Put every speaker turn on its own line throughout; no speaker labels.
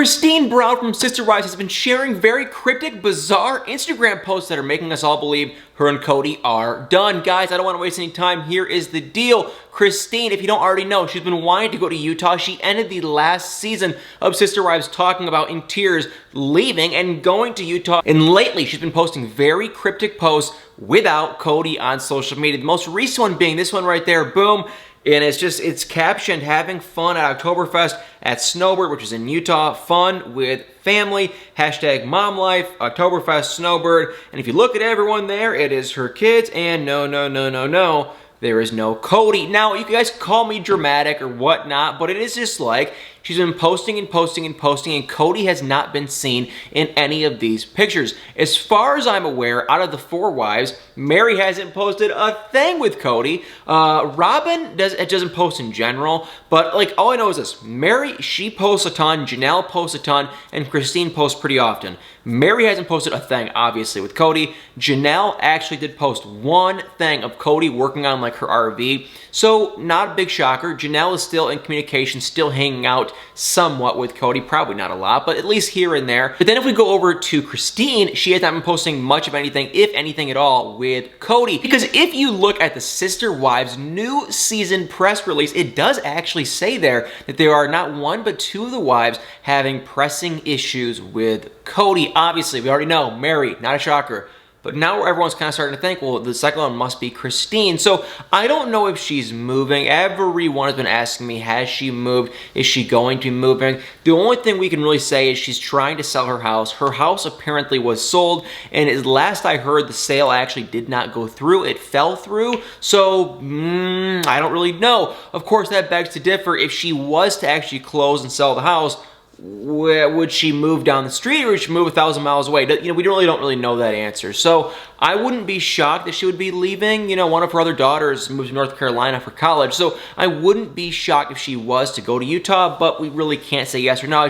Christine Brown from Sister Wives has been sharing very cryptic, bizarre Instagram posts that are making us all believe her and Cody are done. Guys, I don't want to waste any time. Here is the deal. Christine, if you don't already know, she's been wanting to go to Utah. She ended the last season of Sister Wives talking about in tears leaving and going to Utah. And lately, she's been posting very cryptic posts without Cody on social media. The most recent one being this one right there, boom. And it's captioned, having fun at Oktoberfest at Snowbird, which is in Utah. Fun with family, hashtag mom life, Oktoberfest, Snowbird. And if you look at everyone there, it is her kids, and no, there is no Cody. Now, you guys call me dramatic or whatnot, but it is just like she's been posting and posting and posting, and Cody has not been seen in any of these pictures. As far as I'm aware, out of the 4 wives, Mary hasn't posted a thing with Cody. Robin doesn't post in general, but like all I know is this: Mary, she posts a ton, Janelle posts a ton, and Christine posts pretty often. Mary hasn't posted a thing, obviously, with Cody. Janelle actually did post one thing of Cody working on like her RV. So not a big shocker. Janelle is still in communication, still hanging out somewhat with Cody. Probably not a lot, but at least here and there. But then if we go over to Christine, she has not been posting much of anything, if anything at all, with Cody. Because if you look at the Sister Wives new season press release, it does actually say there that there are not 1 but 2 of the wives having pressing issues with Cody. Obviously, we already know, Mary, not a shocker. But now everyone's kind of starting to think, well, the second one must be Christine. So I don't know if she's moving. Everyone has been asking me, has she moved? Is she going to be moving? The only thing we can really say is she's trying to sell her house. Her house apparently was sold, and as last I heard, the sale actually did not go through. It fell through. So I don't really know. Of course, that begs to differ. If she was to actually close and sell the house, would she move down the street, or would she move 1,000 miles away? You know, we don't really know that answer. So I wouldn't be shocked that she would be leaving. You know, one of her other daughters moved to North Carolina for college. So I wouldn't be shocked if she was to go to Utah, but we really can't say yes or no.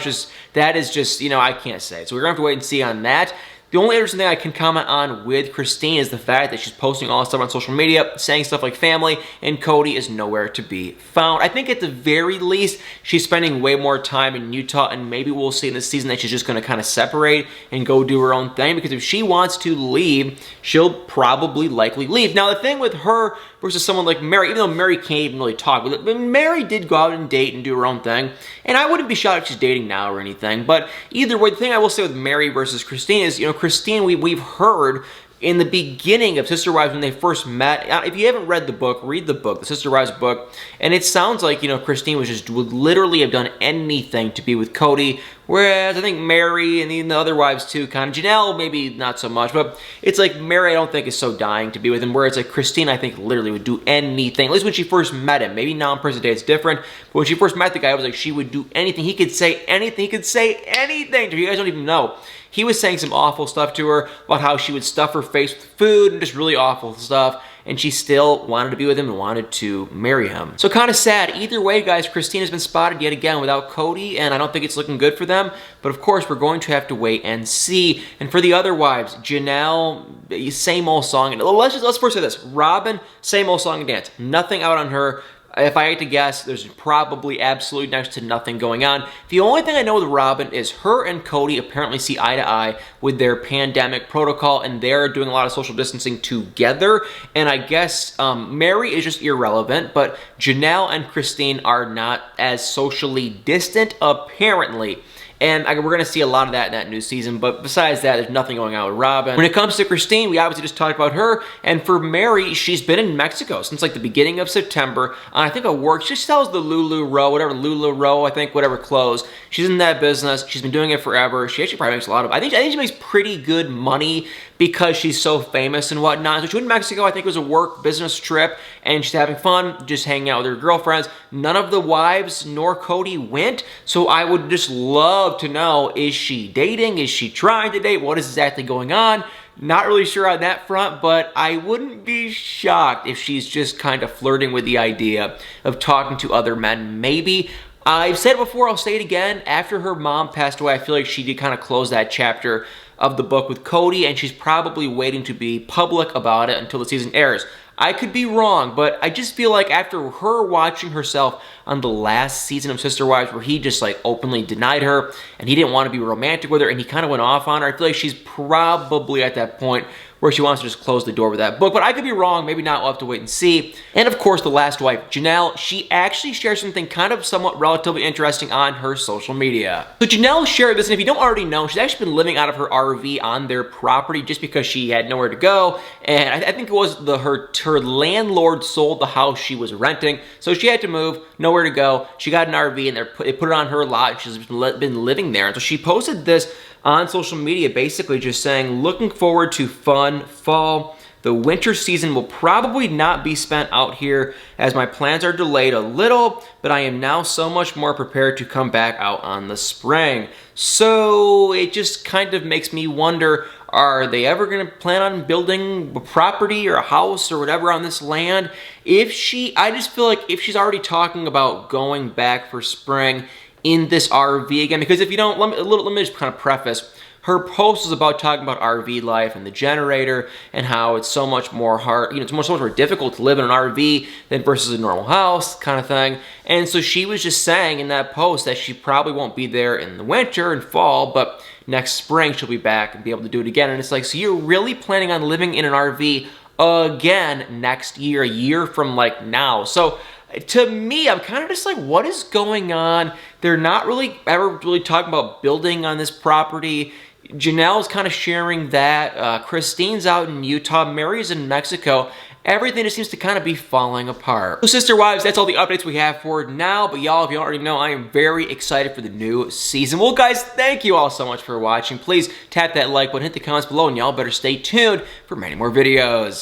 That is just, you know, I can't say. So we're gonna have to wait and see on that. The only interesting thing I can comment on with Christine is the fact that she's posting all this stuff on social media, saying stuff like family, and Cody is nowhere to be found. I think at the very least, she's spending way more time in Utah, and maybe we'll see in this season that she's just gonna kind of separate and go do her own thing, because if she wants to leave, she'll probably likely leave. Now, the thing with her versus someone like Mary, even though Mary can't even really talk with it, but Mary did go out and date and do her own thing, and I wouldn't be shocked if she's dating now or anything. But either way, the thing I will say with Mary versus Christine is, you know, Christine, we've heard in the beginning of Sister Wives when they first met. If you haven't read the book, read the book, the Sister Wives book, and it sounds like, you know, Christine would literally have done anything to be with Cody, whereas I think Mary and the other wives too, kind of, Janelle maybe not so much, but it's like Mary I don't think is so dying to be with him, whereas like Christine I think literally would do anything, at least when she first met him. Maybe now in present day it's different, but when she first met the guy, it was like she would do anything. He could say anything, to her. You guys don't even know. He was saying some awful stuff to her about how she would stuff her face with food and just really awful stuff, and she still wanted to be with him and wanted to marry him. So kind of sad. Either way, guys, Christine has been spotted yet again without Cody, and I don't think it's looking good for them. But of course, we're going to have to wait and see. And for the other wives, Janelle, same old song. Let's first say this. Robin, same old song and dance. Nothing out on her. If I had to guess, there's probably absolutely next to nothing going on. The only thing I know with Robin is her and Cody apparently see eye to eye with their pandemic protocol, and they're doing a lot of social distancing together. And I guess Mary is just irrelevant, but Janelle and Christine are not as socially distant, apparently. And we're going to see a lot of that in that new season. But besides that, there's nothing going on with Robin. When it comes to Christine, we obviously just talked about her. And for Mary, she's been in Mexico since like the beginning of September. I think at work, she sells the Lulu Row, I think, whatever clothes. She's in that business. She's been doing it forever. She actually probably makes a lot of, I think she makes pretty good money because she's so famous and whatnot. So she went to Mexico. I think it was a work business trip, and she's having fun, just hanging out with her girlfriends. None of the wives nor Cody went. So I would just love to know, is she dating? Is she trying to date? What is exactly going on? Not really sure on that front, but I wouldn't be shocked if she's just kind of flirting with the idea of talking to other men, maybe. I've said it before, I'll say it again. After her mom passed away, I feel like she did kind of close that chapter of the book with Cody, and she's probably waiting to be public about it until the season airs. I could be wrong, but I just feel like after her watching herself on the last season of Sister Wives where he just like openly denied her and he didn't want to be romantic with her and he kind of went off on her, I feel like she's probably at that point where she wants to just close the door with that book. But I could be wrong, maybe not, we'll have to wait and see. And of course, the last wife, Janelle, she actually shared something kind of somewhat relatively interesting on her social media. So Janelle shared this, and if you don't already know, she's actually been living out of her RV on their property just because she had nowhere to go. And I think it was her landlord sold the house she was renting, so she had to move, nowhere to go. She got an RV and they put it on her lot, and she's been living there. And so she posted this on social media, basically just saying, looking forward to fun fall. The winter season will probably not be spent out here as my plans are delayed a little, but I am now so much more prepared to come back out on the spring. So it just kind of makes me wonder, are they ever going to plan on building a property or a house or whatever on this land? I just feel like if she's already talking about going back for spring in this RV again, because if you don't, let me just kind of preface. Her post was about talking about RV life and the generator and how it's so much more hard, it's so much more difficult to live in an RV than versus a normal house kind of thing. And so she was just saying in that post that she probably won't be there in the winter and fall, but next spring she'll be back and be able to do it again. And it's like, so you're really planning on living in an RV again next year, a year from like now. So to me, I'm kind of just like, what is going on? They're not really ever talking about building on this property. Janelle's kind of sharing that. Christine's out in Utah. Mary's in Mexico. Everything just seems to kind of be falling apart. So Sister Wives, that's all the updates we have for now. But y'all, if you already know, I am very excited for the new season. Well, guys, thank you all so much for watching. Please tap that like button, hit the comments below, and y'all better stay tuned for many more videos.